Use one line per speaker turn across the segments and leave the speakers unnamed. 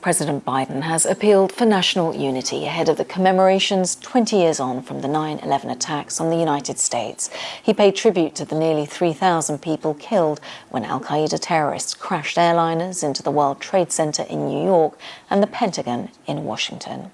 President Biden has appealed for national unity ahead of the commemorations 20 years on from the 9/11 attacks on the United States. He paid tribute to the nearly 3,000 people killed when al-Qaeda terrorists crashed airliners into the World Trade Center in New York and the Pentagon in Washington.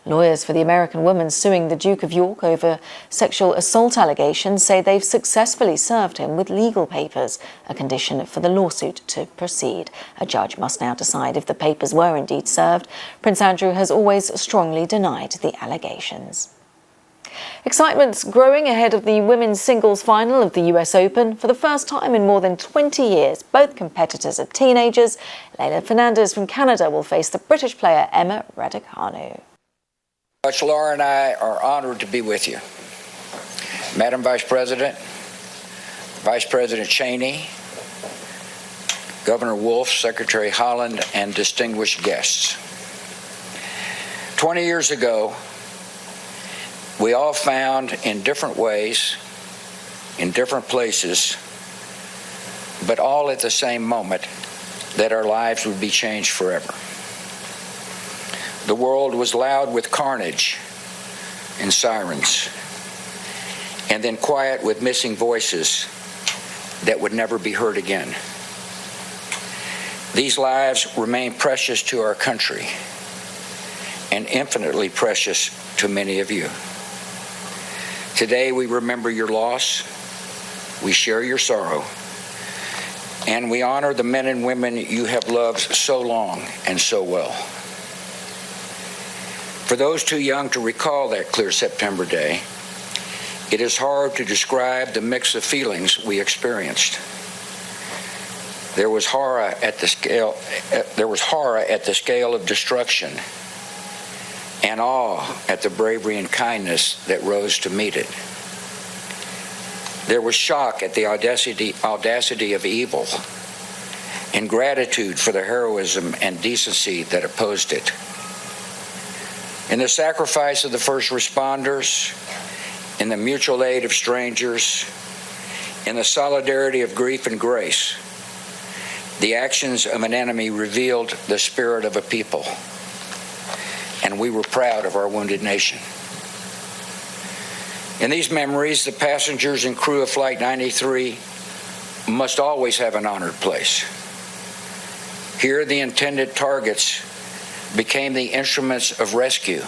Lawyers for the American woman suing the Duke of York over sexual assault allegations say they've successfully served him with legal papers, a condition for the lawsuit to proceed. A judge must now decide if the papers were indeed served. Prince Andrew has always strongly denied the allegations. Excitement's growing ahead of the women's singles final of the US Open. For the first time in more than 20 years, both competitors are teenagers. Leylah Fernandez from Canada will face the British player Emma Raducanu.
Judge Laura and I are honored to be with you. Madam Vice President, Vice President Cheney, Governor Wolf, Secretary Holland, and distinguished guests. 20 years ago, we all found in different ways, in different places, but all at the same moment, that our lives would be changed forever. The world was loud with carnage and sirens, and then quiet with missing voices that would never be heard again. These lives remain precious to our country and infinitely precious to many of you. Today we remember your loss, we share your sorrow, and we honor the men and women you have loved so long and so well. For those too young to recall that clear September day, it is hard to describe the mix of feelings we experienced. There was horror at the scale of destruction, and awe at the bravery and kindness that rose to meet it. There was shock at the audacity of evil, and gratitude for the heroism and decency that opposed it. In the sacrifice of the first responders, in the mutual aid of strangers, in the solidarity of grief and grace, the actions of an enemy revealed the spirit of a people, and we were proud of our wounded nation. In these memories, the passengers and crew of Flight 93 must always have an honored place. Here, the intended targets became the instruments of rescue,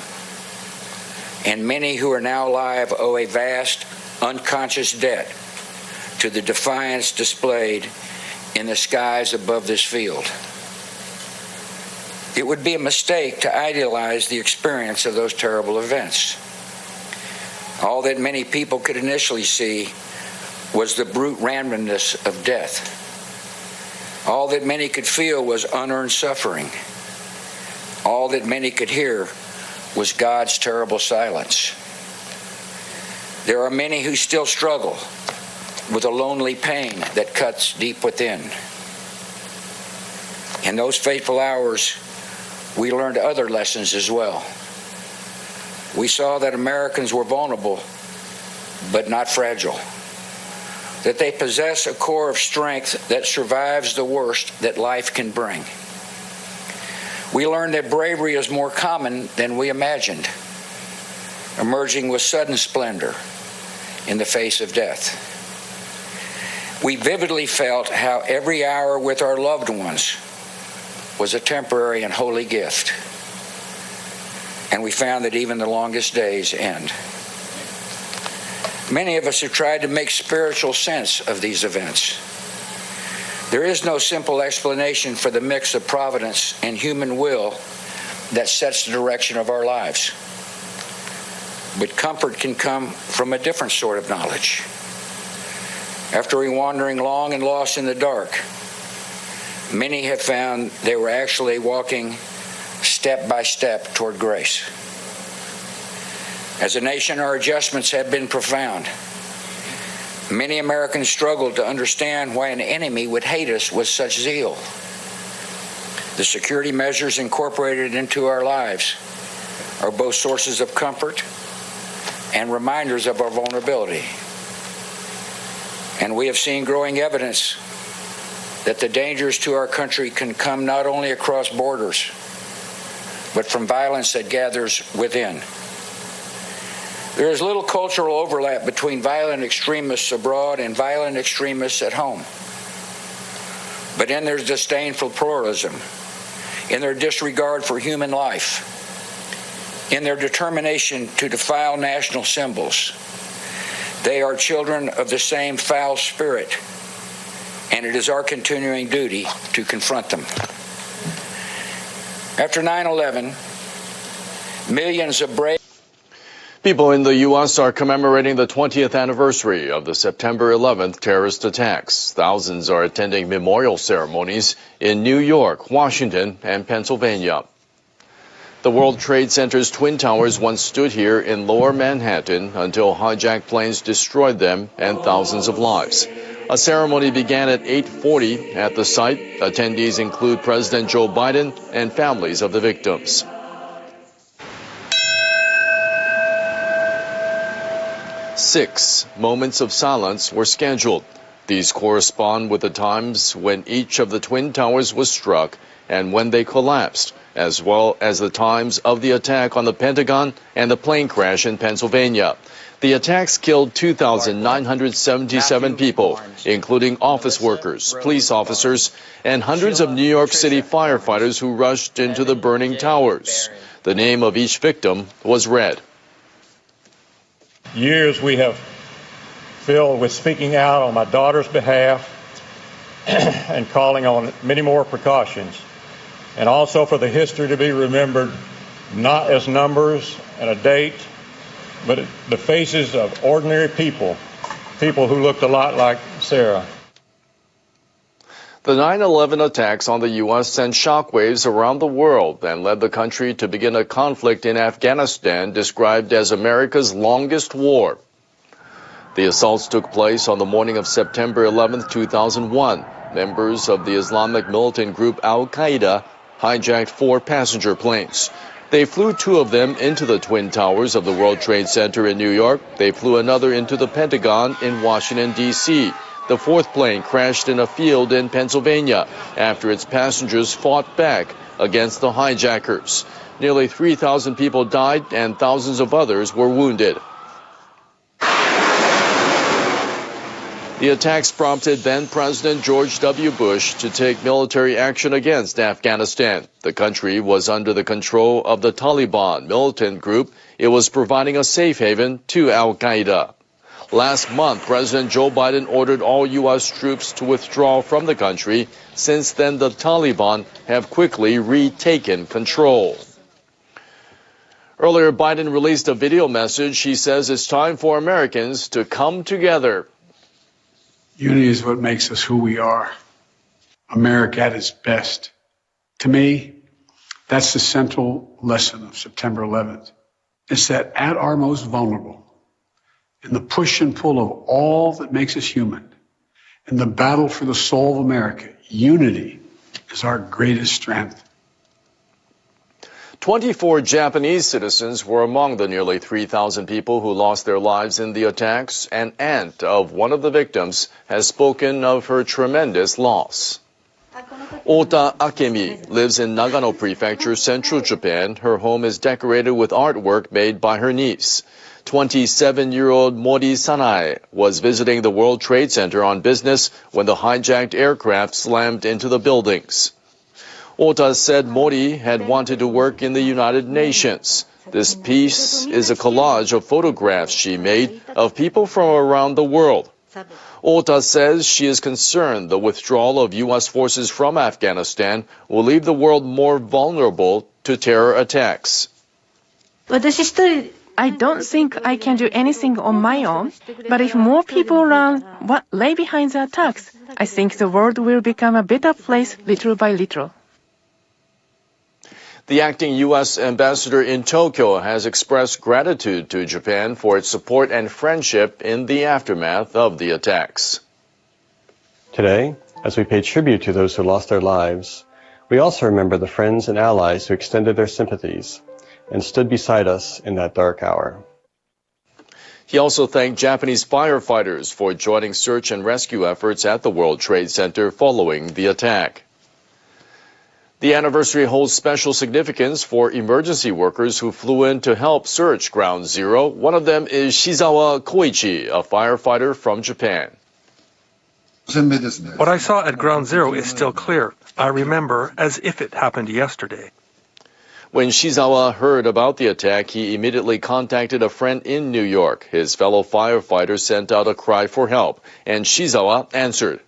and many who are now alive owe a vast, unconscious debt to the defiance displayed in the skies above this field. It would be a mistake to idealize the experience of those terrible events. All that many people could initially see was the brute randomness of death. All that many could feel was unearned suffering. All that many could hear was God's terrible silence. There are many who still struggle with a lonely pain that cuts deep within. In those fateful hours, we learned other lessons as well. We saw that Americans were vulnerable, but not fragile. That they possess a core of strength that survives the worst that life can bring. We learned that bravery is more common than we imagined, emerging with sudden splendor in the face of death. We vividly felt how every hour with our loved ones was a temporary and holy gift, and we found that even the longest days end. Many of us have tried to make spiritual sense of these events. There is no simple explanation for the mix of providence and human will that sets the direction of our lives. But comfort can come from a different sort of knowledge. After wandering long and lost in the dark, many have found they were actually walking step by step toward grace. As a nation, our adjustments have been profound. Many Americans struggle to understand why an enemy would hate us with such zeal. The security measures incorporated into our lives are both sources of comfort and reminders of our vulnerability. And we have seen growing evidence that the dangers to our country can come not only across borders, but from violence that gathers within. There is little cultural overlap between violent extremists abroad and violent extremists at home. But in their disdain for pluralism, in their disregard for human life, in their determination to defile national symbols, they are children of the same foul spirit, and it is our continuing duty to confront them. After 9/11, millions of brave
people in the U.S. are commemorating the 20th anniversary of the September 11th terrorist attacks. Thousands are attending memorial ceremonies in New York, Washington, and Pennsylvania. The World Trade Center's Twin Towers once stood here in Lower Manhattan until hijacked planes destroyed them and thousands of lives. A ceremony began at 8:40 at the site. Attendees include President Joe Biden and families of the victims. Six moments of silence were scheduled. These correspond with the times when each of the Twin Towers was struck and when they collapsed, as well as the times of the attack on the Pentagon and the plane crash in Pennsylvania. The attacks killed 2,977 people, including office workers, police officers, and hundreds of New York City firefighters who rushed into the burning towers. The name of each victim was read.
Years we have filled with speaking out on my daughter's behalf and calling on many more precautions, and also for the history to be remembered not as numbers and a date, but the faces of ordinary people who looked a lot like Sarah.
The 9/11 attacks on the U.S. sent shockwaves around the world and led the country to begin a conflict in Afghanistan described as America's longest war. The assaults took place on the morning of September 11, 2001. Members of the Islamic militant group Al-Qaeda hijacked 4 passenger planes. They flew 2 of them into the Twin Towers of the World Trade Center in New York. They flew another into the Pentagon in Washington, D.C. The 4th plane crashed in a field in Pennsylvania after its passengers fought back against the hijackers. Nearly 3,000 people died and thousands of others were wounded. The attacks prompted then-President George W. Bush to take military action against Afghanistan. The country was under the control of the Taliban militant group. It was providing a safe haven to Al-Qaeda. Last month, President Joe Biden ordered all U.S. troops to withdraw from the country. Since then, the Taliban have quickly retaken control. Earlier, Biden released a video message. He says it's time for Americans to come together.
Unity is what makes us who we are. America at its best. To me, that's the central lesson of September 11th. It's that at our most vulnerable, in the push and pull of all that makes us human, in the battle for the soul of America, unity is our greatest strength.
24 Japanese citizens were among the nearly 3,000 people who lost their lives in the attacks. An aunt of one of the victims has spoken of her tremendous loss. Ota Akemi lives in Nagano Prefecture, central Japan. Her home is decorated with artwork made by her niece. 27-year-old Mori Sanae was visiting the World Trade Center on business when the hijacked aircraft slammed into the buildings. Ota said Mori had wanted to work in the United Nations. This piece is a collage of photographs she made of people from around the world. Ota says she is concerned the withdrawal of U.S. forces from Afghanistan will leave the world more vulnerable to terror attacks.
I don't think I can do anything on my own, but if more people learn what lay behind the attacks, I think the world will become a better place little by little.
The acting U.S. ambassador in Tokyo has expressed gratitude to Japan for its support and friendship in the aftermath of the attacks.
Today, as we pay tribute to those who lost their lives, we also remember the friends and allies who extended their sympathies and stood beside us in that dark hour.
He also thanked Japanese firefighters for joining search and rescue efforts at the World Trade Center following the attack. The anniversary holds special significance for emergency workers who flew in to help search Ground Zero. One of them is Shizawa Koichi, a firefighter from Japan.
What I saw at Ground Zero is still clear. I remember as if it happened yesterday.
When Shizawa heard about the attack, he immediately contacted a friend in New York. His fellow firefighter sent out a cry for help, and Shizawa answered.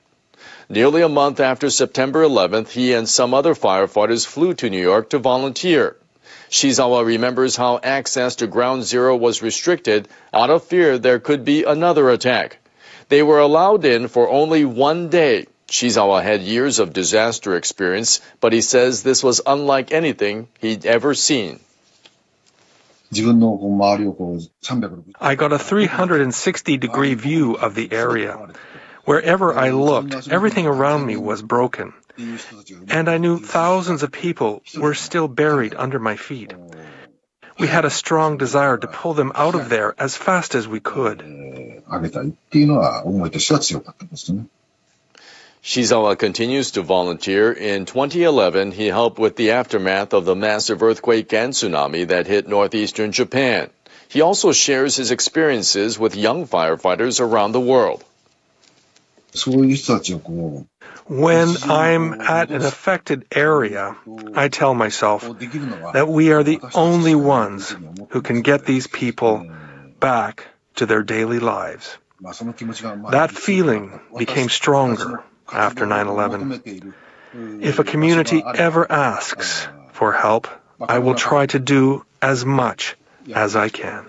Nearly a month after September 11th, he and some other firefighters flew to New York to volunteer. Shizawa remembers how access to Ground Zero was restricted out of fear there could be another attack. They were allowed in for only one day. Shizawa had years of disaster experience, but he says this was unlike anything he'd ever seen.
I got a 360-degree view of the area. Wherever I looked, everything around me was broken. And I knew thousands of people were still buried under my feet. We had a strong desire to pull them out of there as fast as we could.
Shizawa continues to volunteer. In 2011, he helped with the aftermath of the massive earthquake and tsunami that hit northeastern Japan. He also shares his experiences with young firefighters around the world.
When I'm at an affected area, I tell myself that we are the only ones who can get these people back to their daily lives. That feeling became stronger after 9/11. If a community ever asks for help, I will try to do as much as I can.